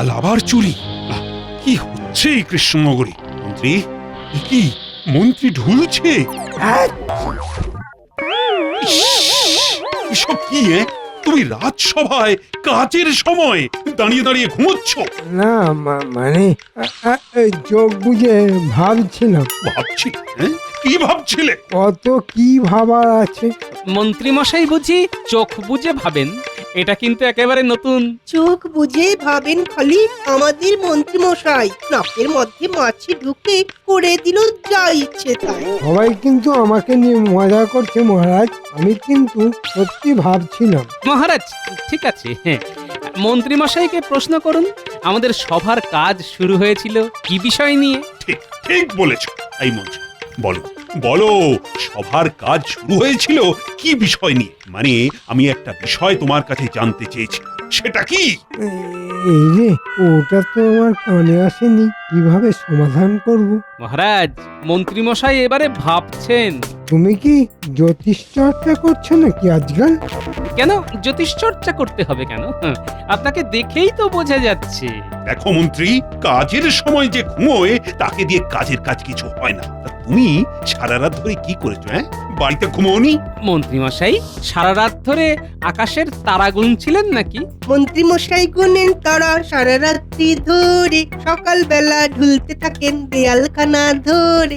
কাল আবার চুরি। কি হচ্ছে এই কৃষ্ণনগরে? মন্ত্রী, এ কি মন্ত্রী ঢুলছে? এসব কি? তুমি রাজসভায় কাজের সময় দাঁড়িয়ে দাঁড়িয়ে ঘুমোচ্ছ? না মানে চোখ বুঝে ভাবছিলাম। ভাবছি? কি ভাবছিলে? কত কি ভাবার আছে। মন্ত্রী মশাই বুঝি চোখ বুজে ভাবেন? এটা কিন্তু একেবারে নতুন। চোখ বুঝে ভাবেন খালি আমাদের মন্ত্রী মশাই, নাকের মধ্যে মাছি ঢুকে করে দিল যা ইচ্ছে তাই। সবাই কিন্তু আমাকে নিয়ে মজা করছে মহারাজ, আমি কিন্তু সত্যি ভাবছিলাম। মহারাজ ঠিক আছে, মন্ত্রী মশাইকে প্রশ্ন করুন। আমাদের সভার কাজ শুরু হয়েছিল কি বিষয় নিয়ে? ঠিক ঠিক বলেছ। এই মন্ত্রী, বলো বলো, সভার কাজ শুরু হয়েছিল কি বিষয় নিয়ে? মানে আমি একটা বিষয় তোমার কাছে জানতে চেয়েছি, সেটা কি? এই রে, ওটা তো আমার কানে আসেনি, কিভাবে সমাধান করব? মহারাজ, মন্ত্রী মশাই এবারে ভাবছেন। তুমি কি জ্যোতিষ চর্চা করছো নাকি আজকাল? কেন জ্যোতিষ চর্চা করতে হবে কেন? আপনাকে দেখেই তো বোঝা যাচ্ছে। দেখো মন্ত্রী, কাজের সময় যে ঘুমোয় তাকে দিয়ে কাজের কাজ কিছু হয় না। তা তুমি সারা রাত ধরে কি করেছো? বাড়িতে ঘুমোনি? মন্ত্রী মশাই সারা রাত ধরে আকাশের তারা গুনছিলেন নাকি? মন্ত্রী মশাই গুনেন তারা সারা রাত্রি ধরে, সকালবেলা ঢুলতে থাকেন দেয়ালখানা ধরে।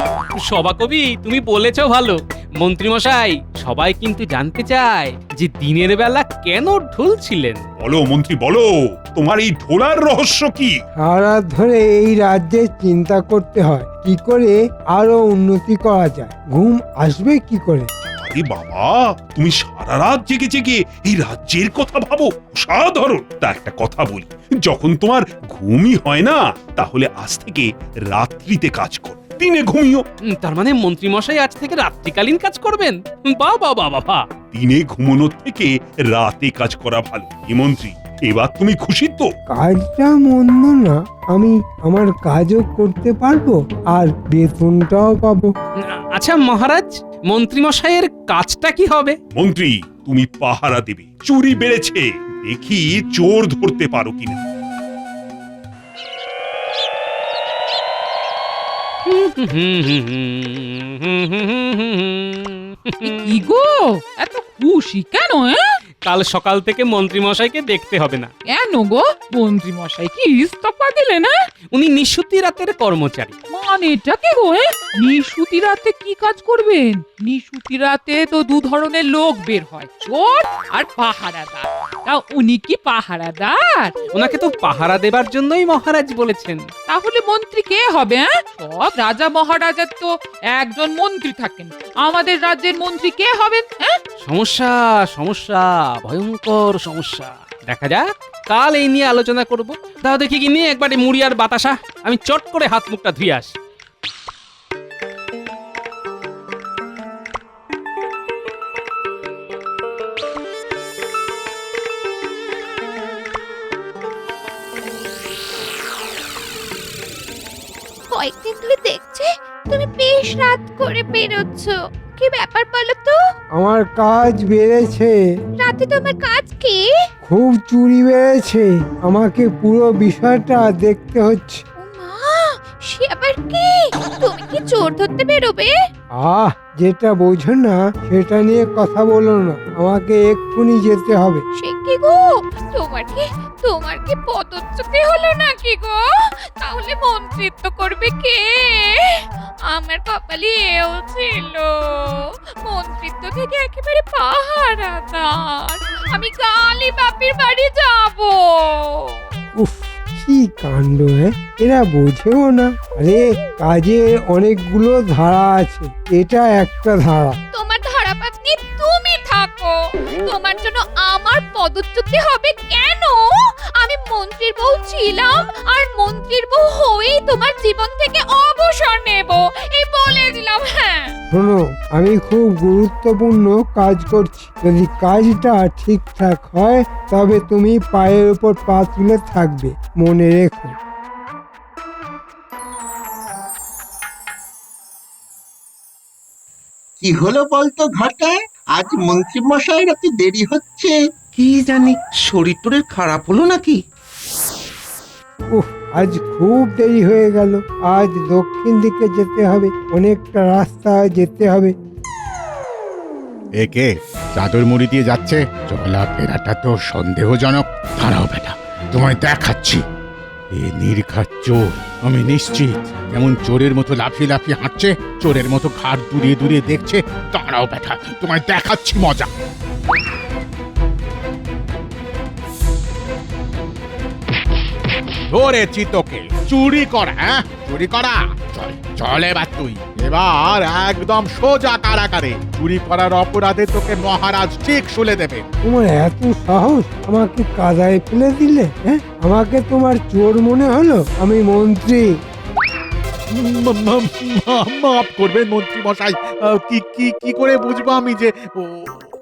সভাকবি, তুমি বলেছো ভালো। মন্ত্রী মশাই, সবাই কিন্তু জানতে চায় যে দিনের বেলা কেন ঢুলছিলেন। বলো মন্ত্রী, বলো, তোমার এই ঢোলার রহস্য কি? সারা ধরে এই রাজ্যে চিন্তা করতে হয় কি করে আরো উন্নতি করা যায়, ঘুম আসবে কি করে? আরে বাবা, তুমি সারা রাত জেগে জেগে এই রাজ্যের কথা ভাবো, অসাধারণ। তা একটা কথা বলি, যখন তোমার ঘুমই হয় না, তাহলে আজ থেকে রাত্রিতে কাজ করো, দিনে ঘুমিও। তার মানে মন্ত্রী মশাই আজ থেকে রাত্রিকালীন কাজ করবেন? বাহ বাহ বাহ বাহ। দিনে ঘুমানোর থেকে রাতে কাজ করা ভালো। কি মন্ত্রী, এবার তুমি খুশি তো? কাজটা মন্দ না, আমি আমার কাজও করতে পারবো আর বেতনটাও পাবো। আচ্ছা মহারাজ, মন্ত্রী মশাইয়ের কাজটা কি হবে? মন্ত্রী, তুমি পাহারা দেবে। চুরি বেড়েছে, দেখি চোর ধরতে পারো কিনা। কি গো, এত খুশি কেন? কাল সকাল থেকে মন্ত্রী মশাইকে দেখতে হবে না। কেন গো, মন্ত্রী মশাই কি ইস্তফা দিলে না? উনি নিশুতি রাতের কর্মচারী। মানেটা কি গো? নিশুতি রাতে কি কাজ করবেন? নিশুতি রাতে তো দু ধরনের লোক বের হয়, চোর আর পাহারাদার। তা উনি কি পাহারাদার? ওনাকে তো পাহারা দেবার জন্যই মহারাজ বলেছেন। তাহলে মন্ত্রী কে হবে? সব রাজা মহারাজার তো একজন মন্ত্রী থাকেন, আমাদের রাজ্যের মন্ত্রী কে হবেন? সমস্যা সমস্যা, ভয়ঙ্কর সমস্যা। দেখা যাক, কাল এই নিয়ে আলোচনা করব। তাও দেখি কি নিয়ে একবারে মুড়ি আর বাতাসা, আমি চট করে হাত মুখটা ধুয়ে আসি। কয়েকদিন ধরে দেখছে তুমি বেশ রাত করে বেরোচ্ছ, কি ব্যাপার বলো তো? আমার কাজ বেড়েছে। রাতে তোমার কাজ কি? খুব চুরি বেড়েছে, আমাকে পুরো বিষয়টা দেখতে হচ্ছে। ও মা, সে আবার কি? তুমি কি চোর ধরতে বেরোবে? যেটা বোঝো না সেটা নিয়ে কথা বলো না, আমাকে এক্ষুনি যেতে হবে। সে কি গো, তোমার কি পদচ্যুতি হলো নাকি গো? তাহলে মন্ত্রিত্ব করবে কে? আমার কপালে এও ছিল, মন্ত্রিত্ব থেকে একেবারে পাহারাদার। আমি কালই বাপের বাড়ি যাব। উফ, কি কাণ্ড! এরা বোঝেও না। আরে কাজে অনেকগুলো ধারা আছে, এটা একটা ধারা। তোমার ধারাপাত নিয়ে তুমি থাকো, তোমার জন্য আমার পদচ্যুতি হবে কেন? আমি মন্ত্রীর বউ ছিলাম, আর মন্ত্রীর বউ হয়েই তোমার জীবন থেকে অবসর নেব, এই বলে দিলাম। হ্যাঁ শোনো, আমি খুব গুরুত্বপূর্ণ কাজ করছি, যদি কাজটা ঠিকঠাক হয় তবে তুমি পায়ের উপর পা তুলে থাকবে, মনে রেখো। কি হলো বলতো ঘটা? আজ মন্ত্রী মশাইয়ের এত দেরি হচ্ছে? কি জানি, শরীর টরীর খারাপ হলো নাকি? উফ, আজ খুব দেরি হয়ে গেল। আজ দক্ষিণ দিকে যেতে হবে, অনেকটা রাস্তা যেতে হবে। একে চাদর মুড়ি দিয়ে যাচ্ছে, চলাফেরাটা তো সন্দেহজনক। দাঁড়াও বেটা, তোমায় দেখাচ্ছি। এ নির্ঘাত চোর, আমি নিশ্চিত। কেমন চোরের মতো লাফিয়ে লাফিয়ে হাঁটছে, চোরের মতো ঘাট দুরিয়ে দুরিয়ে দেখছে। দাঁড়াও বেটা, তোমায় দেখাচ্ছি মজা। ধরেছি তোকে, চুরি করা। হ্যাঁ, চুরি করা। চল চল এবার তুই, এবার একদম সোজা কারাগারে। চুরি করার অপরাধে তোকে মহারাজ ঠিক শুলে দেবে। তোমার এত সাহস, আমাকে কাদায় ফেলে দিলে? হ্যাঁ, আমাকে তোমার চোর মনে হলো? আমি মন্ত্রী। মাফ করবেন মন্ত্রী মশাই, কি কি কি করে বুঝবো আমি যে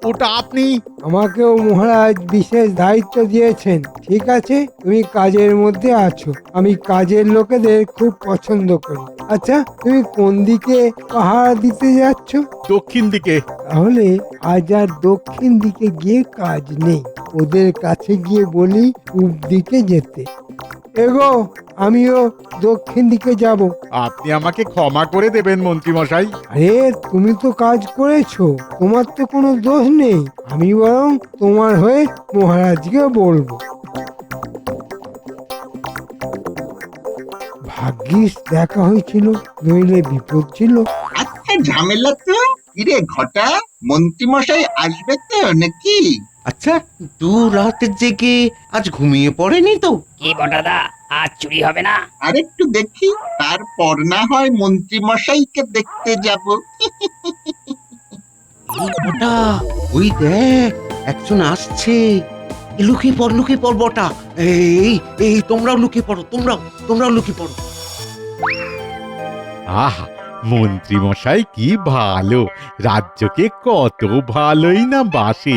ওটা আপনি? আমাকেও মহারাজ বিশেষ দায়িত্ব দিয়েছেন। ঠিক আছে, তুমি কাজের মধ্যে আছো। আমি কাজের লোকেদের খুব পছন্দ করি। আচ্ছা, তুমি কোন দিকে পাহারা দিতে যাচ্ছ? দক্ষিণ দিকে। তাহলে আজ আর দক্ষিণ দিকে গিয়ে কাজ নেই। ওদের কাছে গিয়ে বলি পূব দিকে যেতে। এগো, আমিও দক্ষিণ দিকে যাব। আপনি আমাকে ক্ষমা করে দেবেন মন্ত্রী মশাই। আরে, তুমি তো কাজ করেছো, তোমার তো কোনো দোষ নেই। আমি বরং তোমার হয়ে মহারাজকে বলবো। ভাগ্যিস দেখা হয়েছিল, নইলে বিপদ ছিল। আচ্ছা, ঝামেলা তো কিরে ঘটা, মন্ত্রী মশাই আসবে তো নাকি? আচ্ছা, দু রাত জেগে আজ ঘুমিয়ে পড়েনি তো? কি বটাদা, আজ চুরি হবে না? আরেকটু দেখি, তারপর না হয় মন্ত্রী মশাইকে দেখতে যাব। বটা, ওই দেখ, একজন আসছে। লুকিয়ে পড় বটা। এই এই তোমরাও লুকিয়ে পড়ো, তোমরাও লুকিয়ে পড়ো। আহা, মন্ত্রী মশাই কি ভালো, রাজ্যকে কত ভালোই না বাসে।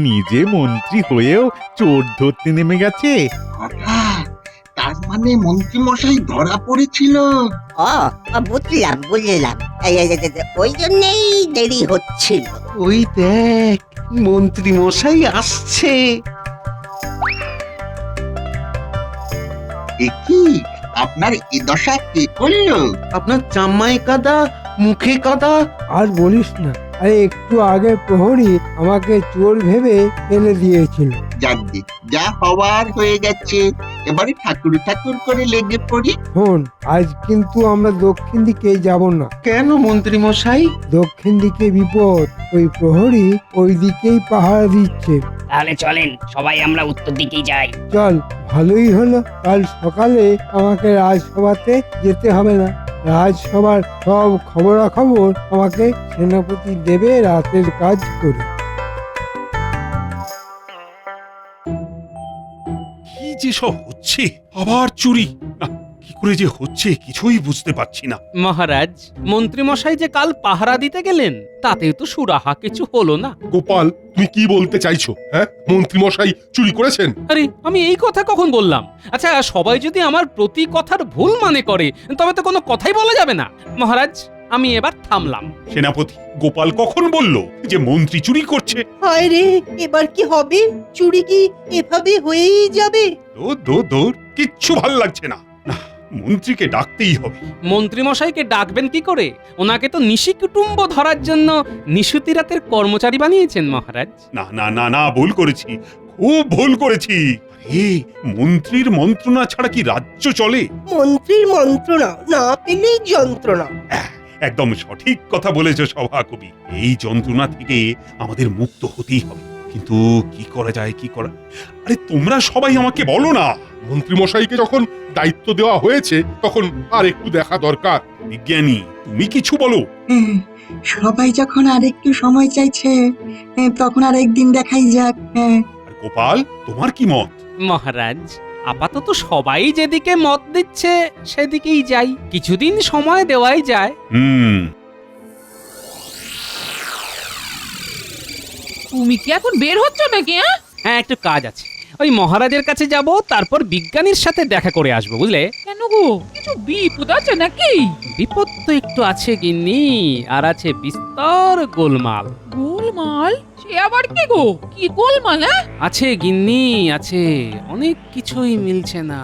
নিজে মন্ত্রী হয়েও চোর ধরতে নেমে গেছে। ঘটা, তার মানে মন্ত্রী মশাই ধরা পড়েছিল। বুঝলাম। ওই জন্যই দেরি হচ্ছিল। ওই দেখ, মন্ত্রী মশাই আসছে। এ কি, আপনার এ দশা কে করলো? আপনার জামাই কাদা, মুখে কাদা। আর বলিস না, আরে একটু আগে প্রহরী আমাকে চোর ভেবে ফেলে দিয়েছিল। যাকে যা হওয়ার হয়ে গেছে, এবারে ঠাকুর ঠাকুর করে লেগে পড়ি। শোন, আজ কিন্তু আমরা দক্ষিণ দিকে যাব না। কেন মন্ত্রী মশাই? দক্ষিণ দিকে বিপদ। ওই প্রহরী ওই দিকেই পাহারা দিচ্ছে। তাহলে চলেন, সবাই আমরা উত্তর দিকেই যাই। চল, ভালোই হলো। কাল সকালে আমাকে রাজসভাতে যেতে হবে না। রাজসভার সব খবরাখবর আমাকে সেনাপতি দেবে। রাতের কাজ করি। কি যে সব হচ্ছে, আবার চুরি। না, কি করে যে হচ্ছে কিছুই বুঝতে পারছি না। মহারাজ, মন্ত্রী মশাই যে কাল পাহারা দিতে গেলেন, তাতেও তো সুরাহা কিছু হলো না। গোপাল, তুমি কি বলতে চাইছো? হ্যাঁ, মন্ত্রী মশাই চুরি করেছেন? আরে, আমি এই কথা কখন বললাম? আচ্ছা, সবাই যদি আমার প্রতি কথার ভুল মানে করে, তবে তো কোনো কথাই বলা যাবে না। মহারাজ, আমি এবার থামলাম। সেনাপতি, গোপাল কখন বলল যে মন্ত্রী চুরি করছে? হায় রে, এবার কি হবে? চুরি কি এভাবে হয়েই যাবে? দূর, কিচ্ছু ভাল লাগছে না। না, মন্ত্রীকে ডাকতেই হবে। মন্ত্রী মশাইকে ডাকবেন কি করে? ওনাকে তো নিশি কুটুম্ব ধরার জন্য নিশুতি রাতের কর্মচারী বানিয়েছেন মহারাজ। না, ভুল করেছি, খুব ভুল করেছি। আরে, মন্ত্রীর মন্ত্রণা ছাড়া কি রাজ্য চলে? মন্ত্রীর মন্ত্রণা না পেলেই যন্ত্রণা। একদম সঠিক কথা বলেছো সভাকবি। এই যন্ত্রণা থেকে আমাদের মুক্ত হতেই হবে। কিন্তু কি করা যায়? আরে, তোমরা সবাই আমাকে বলো না। মন্ত্রী মশাইকে যখন দায়িত্ব দেওয়া হয়েছে, তখন আর একটু দেখা দরকার। বিজ্ঞানী, তুমি কিছু বলো। সবাই যখন আর একটু সময় চাইছে, তখন আর একদিন দেখাই যাক। আর গোপাল, তোমার কি মত? মহারাজ, আপাতত সবাই যেদিকে মত দিচ্ছে সেদিকেই যাই। কিছুদিন সময় দেওয়াই যায়। তুমি কি এখন বের হচ্ছ নাকি? হ্যাঁ, একটু কাজ আছে। ওই মহারাজের কাছে যাব, তারপর বিজ্ঞানীর সাথে দেখা করে আসবো, বুঝলে? কেন গো, কিছু বিপদ আছে নাকি? বিপদ তো একটু আছে গিন্নি, আর আছে বিস্তর গোলমাল। গোলমাল? সে আবার কি গো? কি গোলমাল? হ্যাঁ? আছে গিন্নি আছে, অনেক কিছুই মিলছে না।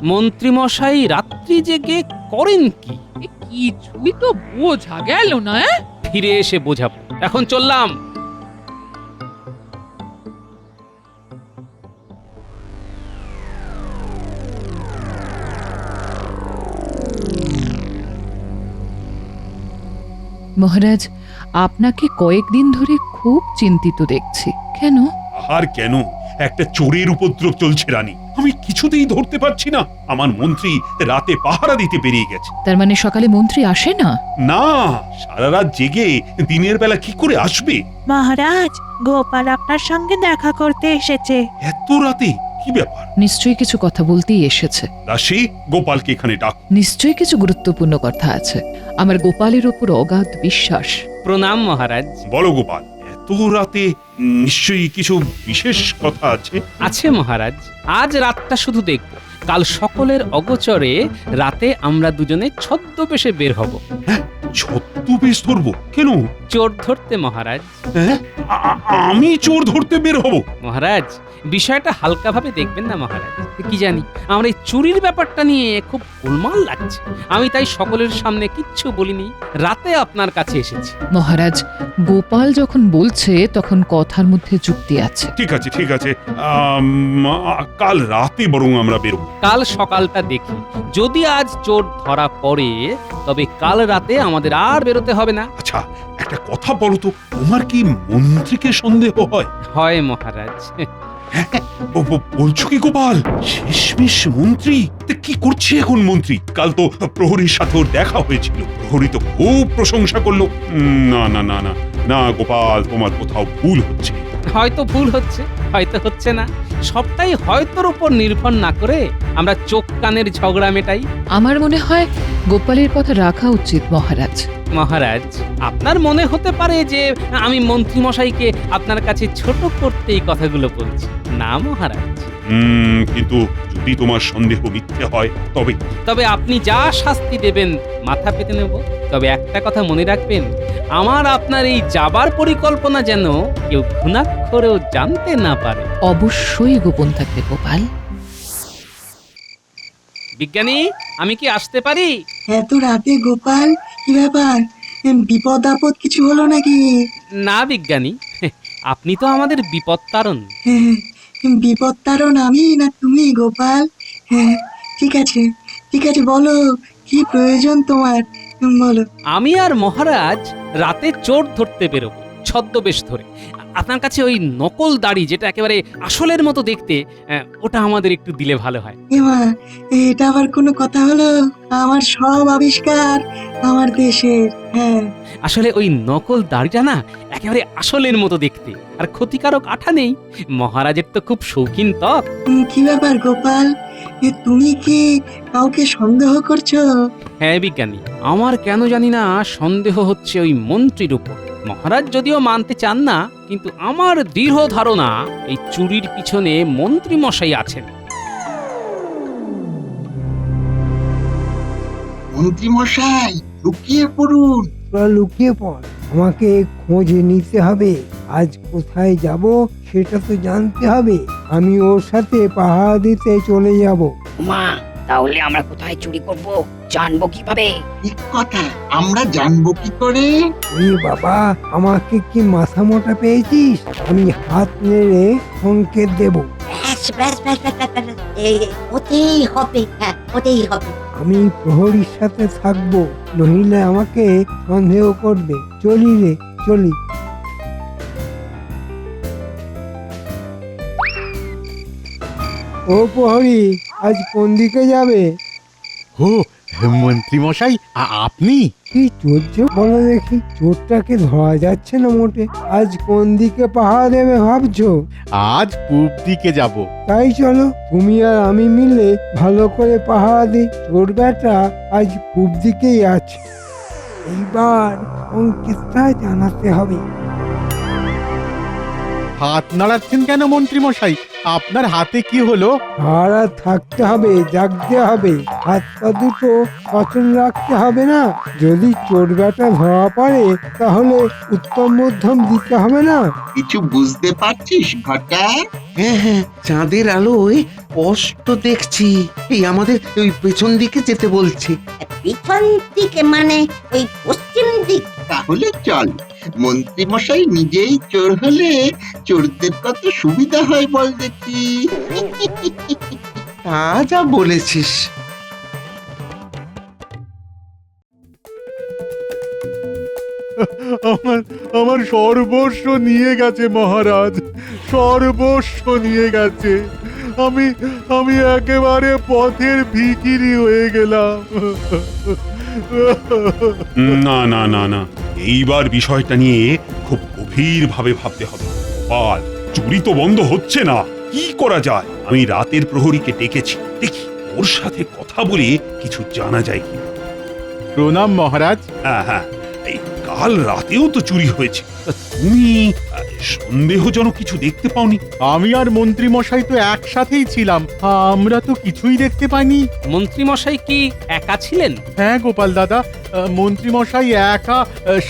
মন্ত্রী মশাই রাত্রি জেগে করেন কি? এ কিছুই তো বোঝা গেল না। ফিরে এসে বোঝাবো। এখন চললাম। মহারাজ, আপনাকে কয়েকদিন ধরে খুব চিন্তিত দেখছি। কেন? আর কেন, একটা চোরের উপদ্রব চলছে রানী, আমি কিছুতেই ধরতে পারছি না। আমার মন্ত্রী রাতে পাহারা দিতে বেরিয়ে গেছে। তার মানে সকালে মন্ত্রী আসে না? না, সারা রাত জেগে দিনের বেলা কি করে আসবে? মহারাজ, গোপাল আপনার সঙ্গে দেখা করতে এসেছে। এত রাতে? কি ব্যাপার? নিশ্চয়ই কিছু কথা বলতেই এসেছে। দাসী, গোপালকে এখানে ডাক। নিশ্চয়ই কিছু গুরুত্বপূর্ণ কথা আছে। আমার গোপালের উপর অগাধ বিশ্বাস। প্রণাম মহারাজ। বলো গোপাল, এত রাতে নিশ্চয়ই কিছু বিশেষ কথা আছে। আছে মহারাজ, আজ রাতটা শুধু দেখব। কাল সকলের অগোচরে রাতে আমরা দুজনে ছদ্মবেশে বের হব। ছদ্মবেশ ধরবো? কেন? চোর ধরতে মহারাজ। হ্যাঁ? আমি চোর ধরতে বের হব? মহারাজ, বিষয়টা হালকাভাবে দেখবেন না মহারাজ। কি জানি আমার এই চুরির ব্যাপারটা নিয়ে খুব গোলমাল লাগছে। আমি তাই সকলের সামনে কিচ্ছু বলিনি, রাতে আপনার কাছে এসেছি। মহারাজ, গোপাল যখন বলছে তখন কথার মধ্যে যুক্তি আছে। ঠিক আছে ঠিক আছে, কাল রাতে বরং আমরা বেরোবো। কাল সকালটা দেখি, যদি আজ চোর ধরা পড়ে তবে কাল রাতে আমাদের আর বেরোতে হবে না। আচ্ছা, একটা কথা বলো তো, তোমার কি মন্ত্রীকে সন্দেহ হয়? হয় মহারাজ। বলছো কি গোপাল? শেষমেশ মন্ত্রী? তা কি করছে এখন মন্ত্রী? কাল তো প্রহরীর সাথে ওর দেখা হয়েছিল, প্রহরী তো খুব প্রশংসা করলো। না না না না না গোপাল, তোমার কোথাও ভুল হচ্ছে। হয়তো ভুল হচ্ছে, হয়তো হচ্ছে না। সবটাই হয়তোর উপর নির্ভর না করে আমরা চোখ কানের ঝগড়া মেটাই। আমার মনে হয় গোপালের কথা রাখা উচিত মহারাজ। মহারাজ, আপনার মনে হতে পারে যে আমি মন্ত্রী মশাইকে আপনার কাছে ছোট করতে এই কথাগুলো বলছি। না মহারাজ। কিন্তু যদি তোমার সন্দেহ মিথ্যে হয় তবে? তবে আপনি যা শাস্তি দেবেন মাথা পেতে নেব। তবে একটা কথা মনে রাখবেন, আমার আপনার এই যাবার পরিকল্পনা যেন কেউ ঘুণাক্ষরেও জানতে না পারে। অবশ্যই গোপন থাকবে গোপাল। বিজ্ঞানী, আমি কি আসতে পারি? এত রাতে গোপাল, কি ব্যাপার? বিপদ আপদ কিছু হলো নাকি? না বিজ্ঞানী, আপনি তো আমাদের বিপদ তারণ। বিপদ তারণ আমি না তুমি গোপাল? হ্যাঁ, ঠিক আছে ঠিক আছে, বলো কি প্রয়োজন তোমার, বলো। আমি আর মহারাজ রাতে চোর ধরতে বেরোবো, ছদ্মবেশ ধরে। আপনার কাছে ওই নকল দাড়ি যেটা একেবারে আসলের মতো দেখতে, ওটা আমাদের একটু দিলে ভালো হয়। এমা, এটা আবার কোনো কথা হলো? আমার সব আবিষ্কার আমার দেশের। হ্যাঁ, আসলে ওই নকল দাড়িটা না একেবারে আসলের মতো দেখতে, আর ক্ষতিকারক আঠা নেই। মহারাজের তো খুব শৌখিন ত্বক। কি ব্যাপার গোপাল, তুমি কি কাউকে সন্দেহ করছো? হ্যাঁ বিজ্ঞানী, আমার কেন জানি না সন্দেহ হচ্ছে ওই মন্ত্রীর উপর। মহারাজ যদিও মানতে চান না, কিন্তু আমার দৃঢ় ধারণা এই চুরির পিছনে মন্ত্রী মশাই আছেন। মন্ত্রী মশাই, লুকিয়ে পড়ুন। তোরা লুকিয়ে পড়, আমাকে খোঁজ নিতে হবে। আজ কোথায় যাব সেটা তো জানতে হবে। আমি ওর সাথে পাহারা দিতে চলে যাব। মা, তাহলে আমরা কোথায় চুরি করব জানবো কিভাবে? ঠিক কথা, আমরা জানবো কি করে? ওরে বাবা, আমাকে কি মাথা মোটা পেয়েছিস? আমি হাত নেড়ে সংকেত দেব। ব্যাস ব্যাস ব্যাস ব্যাস ব্যাস, ব্যাস। হতেই হবে, হ্যাঁ হতেই হবে। আমি প্রহরীর সাথে থাকবো, নহিলে আমাকে সন্দেহ করবে। চলি রে চলি। ও প্রহরী, আজ কোন দিকে যাবে? ও মন্ত্রী মশাই, আপনি? কি চলছে বলো দেখি? চোরটাকে ধরা যাচ্ছে না মোটে। আজ কোন দিকে পাহারা দেবে ভাবছো? আজ পূব দিকে যাব। তাই চলো, তুমি আর আমি মিলে ভালো করে পাহারা দিই। চোর বেটা আজ পূব দিকেই আছে। এইবার সংকেতটা জানাতে হবে। হাত নাড়াচ্ছেন কেন মন্ত্রী মশাই? আপনার হাতে কি হলো? সারা থাকতে হবে, জাগতে হবে, হাত পা দুটো সচল রাখতে হবে না? যদি চোর বেটা ধরা পড়ে তাহলে উত্তম মধ্যম দিতে হবে না? কিছু বুঝতে পারছিস ঘটা? হ্যাঁ হ্যাঁ, চাঁদের আলোয় স্পষ্ট দেখছি। এই আমাদের ওই পেছন দিকে যেতে বলছে। পিছন দিকে মানে ওই পশ্চিম দিক? তাহলে চল, মন্ত্রী মশাই নিজেই চোর হলে চোরদের কত সুবিধা হয় বল দেখি। তা যা বলেছিস। আমার সর্বস্ব নিয়ে গেছে মহারাজ, সর্বস্ব নিয়ে গেছে। আমি একেবারে পথের ভিখিরি হয়ে গেলাম। না না না না, এইবার বিষয়টা নিয়ে খুব গভীরভাবে ভাবতে হবে। গোপাল, চুরি তো বন্ধ হচ্ছে না, কি করা যায়? আমি রাতের প্রহরীকে ডেকেছি, দেখি ওর সাথে কথা বলে কিছু জানা যায় কি। প্রণাম মহারাজ। হ্যাঁ হ্যাঁ, এই কাল রাতেও তো চুরি হয়েছে, তা তুমি সন্দেহজনক কিছু দেখতে পাওনি? আমি আর মন্ত্রী মশাই তো একসাথেই ছিলাম, আমরা তো কিছুই দেখতে পাইনি। মন্ত্রী মশাই কি একা ছিলেন? হ্যাঁ গোপাল দাদা, মন্ত্রী মশাই একা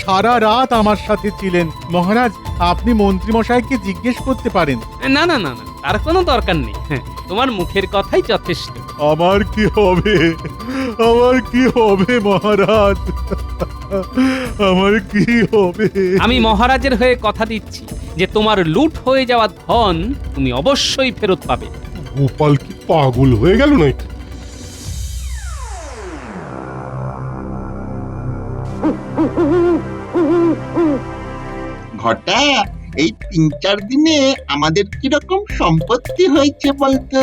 সারা রাত আমার সাথে ছিলেন। মহারাজ, আপনি মন্ত্রী মশাইকে জিজ্ঞেস করতে পারেন। না না না না, তার কোনো দরকার নেই। হ্যাঁ, তোমার মুখের কথাই যথেষ্ট। আমার কি হবে, আমার কি হবে মহারাজ, আমার কি হবে? আমি মহারাজের হয়ে কথা দিচ্ছি যে তোমার লুট হয়ে যাওয়া ধন তুমি অবশ্যই ফেরত পাবে। গোপাল কি পাগল হয়ে গেল নাকি? ঘটা, এই ৩-৪ দিনে আমাদের কিরকম সম্পত্তি হয়েছে বলতো?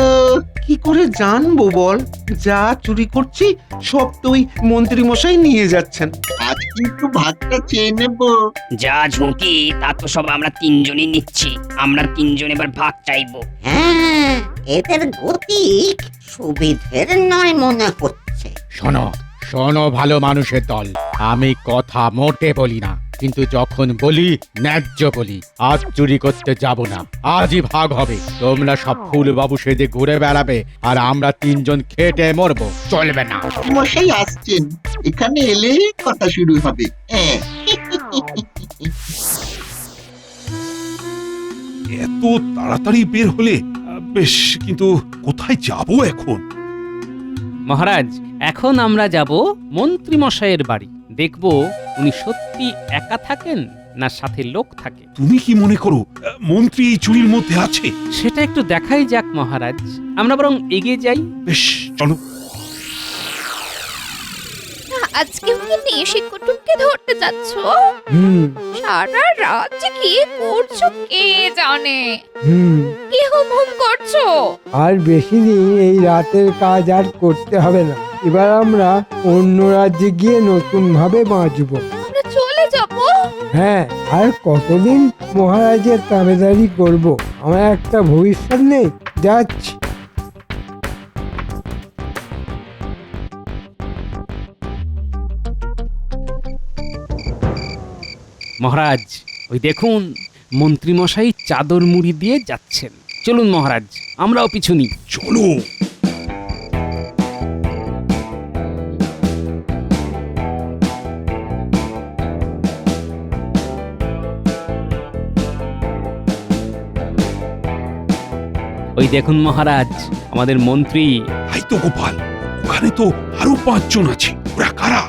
কি করে জানবো বল? যা চুরি করছি সব তো ওই মন্ত্রী মশাই নিয়ে যাচ্ছেন। আজ কিন্তু ভাগটা চেয়ে নেব। যা ঝুঁকি তা তো সব আমরা তিনজনই নিচ্ছি, আমরা তিনজন এবার ভাগ চাইবো। হ্যাঁ, এদের গতি সুবিধের নয় মনে হচ্ছে। শোনো শোনো ভালো মানুষের দল, আমি কথা মোটে বলি না, কিন্তু যখন বলি ন্যায্য বলি। আজ চুরি করতে যাব না, আজই ভাগ হবে। তোমরা সব ফুল বাবু সেজে ঘুরে বেড়াবে আর আমরা তিনজন খেটে মরবো, চলবে না। মশাই আসছেন, এখানে এলেই কথা শুরু হবে। হ্যাঁ, এত তাড়াতাড়ি বের হলে বেশ, কিন্তু কোথায় যাব এখন? মহারাজ, এখন আমরা যাব মন্ত্রী মশাইয়ের বাড়ি। দেখব উনি সত্যি একা থাকেন না সাথে লোক থাকে। তুমি কি মনে করো মন্ত্রী এই চুরির মধ্যে আছে? সেটা একটু দেখাই যাক মহারাজ, আমরা বরং এগিয়ে যাই। বেশ, চলো। আজকে কি নিশি কুটুমকে ধরতে যাচ্ছ? সারা রাত যে কি করছো কে জানে। কি হুম হুম করছো? আর বেশি দিন এই রাতের কাজ আর করতে হবে না। এবার আমরা অন্য রাজ্যে গিয়ে নতুন ভাবে বাঁচবো। আমরা চলে যাব? হ্যাঁ, আর কতদিন মহারাজের তাবেদারি করব? আমার একটা ভবিষ্যৎ নেই, যাচ্ছি। মহারাজ, ওই দেখুন মন্ত্রী মশাই চাদর মুড়ি দিয়ে যাচ্ছেন। চলুন মহারাজ, আমরাও পিছু নিই। চলো। ওই দেখুন মহারাজ, আমাদের মন্ত্রী। তাই তো গোপাল, ওখানে তো আরো ৫ জন আছে। ওরা কারা?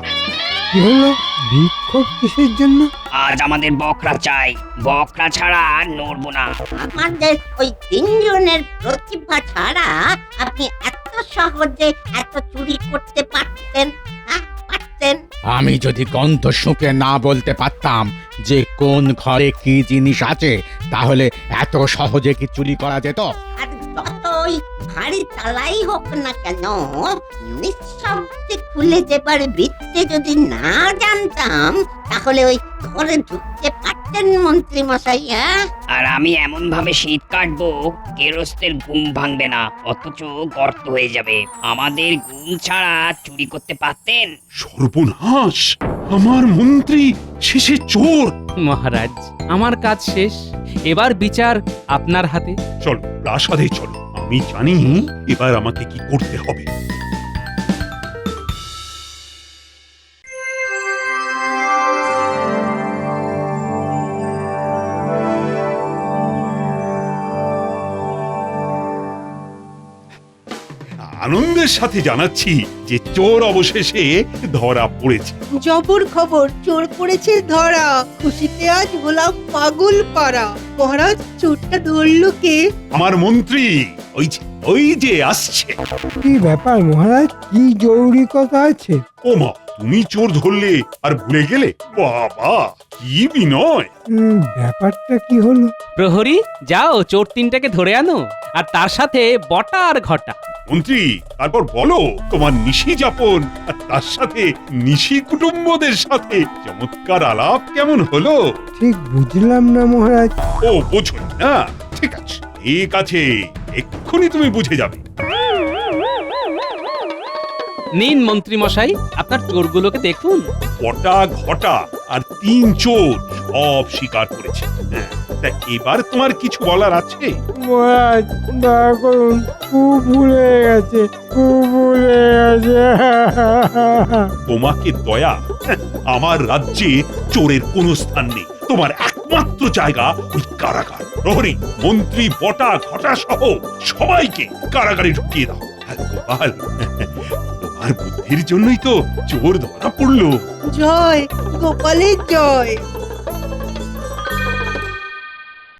কি হলো? বিক্ষোভ কিসের জন্য? আজ আমাদের বকরা চাই, বকরা ছাড়া আর নড়বো না। আমাদের ওই ৩ জনের প্রতিভা ছাড়া আপনি এত সহজে এত চুরি করতে পারতেন? পারতেন? আমি যদি গন্ধ শুঁকে না বলতে পারতাম যে কোন ঘরে কি জিনিস আছে, তাহলে এত সহজে কি চুরি করা যেত? আর যতই ভারী তালাই হোক না কেন, নিঃশব্দে খুলে যেবার বিদ্যে যদি না জানতাম, তাহলে ওই ঘরে ঢুকতে পারতাম করছেন মন্ত্রী মশাই? হ্যাঁ, আর আমি এমন ভাবে শীত কাটবো গেরস্তের ঘুম ভাঙবে না, অথচ গর্ত হয়ে যাবে। আমাদের ঘুম ছাড়া চুরি করতে পারতেন? সর্বনাশ, আমার মন্ত্রী শেষে চোর। মহারাজ, আমার কাজ শেষ, এবার বিচার আপনার হাতে। চলো প্রাসাদে চলো, আমি জানি এবার আমাকে কি করতে হবে। আনন্দের সাথে জানাচ্ছি যে চোর অবশেষে ধরা পড়েছে। জবর খবর, চোর পড়েছে ধরা। খুশিতে আজ হলাম পাগল পাড়া। মহারাজ, চোরটা ধরলো কে? আমার মন্ত্রী ওই যে আসছে। কি ব্যাপার মহারাজ, কি জরুরি কথা আছে? ওমা, তুমি চোর ধরলে আর ভুলে গেলে? বাবা, কি বিনয়! ব্যাপারটা কি হলো? প্রহরী, যাও চোর তিনটাকে ধরে আনো, আর তার সাথে বটা আর ঘটা। মন্ত্রী, তারপর বলো তোমার নিশি যাপন আর তার সাথে নিশি কুটুম্বদের সাথে চমৎকার আলাপ কেমন হলো? ঠিক বুঝলাম না মহারাজ। ও, বোঝো না? ঠিক আছে, ঠিক আছে, এক্ষুনি তুমি বুঝে যাবে। নিন মন্ত্রী মশাই, আপনার চোরগুলোকে দেখুন। বটা, ঘটা আর তিন চোর সব স্বীকার করেছে। হ্যাঁ, তা এবার তোমার কিছু বলার আছে? মহারাজ, দয়া করুন, খুব ভুল হয়ে গেছে, খুব ভুল হয়ে গেছে। তোমাকে দয়া? আমার রাজ্যে চোরের কোনো স্থান নেই। তোমার একমাত্র জায়গা ওই কারাগার। প্রহরী, মন্ত্রী, বটা, ঘটা সহ সবাইকে কারাগারে ঢুকিয়ে দাও। আর গোপাল, তোমার বুদ্ধির জন্যই তো চোর ধরা পড়লো। জয় গোপালের জয়।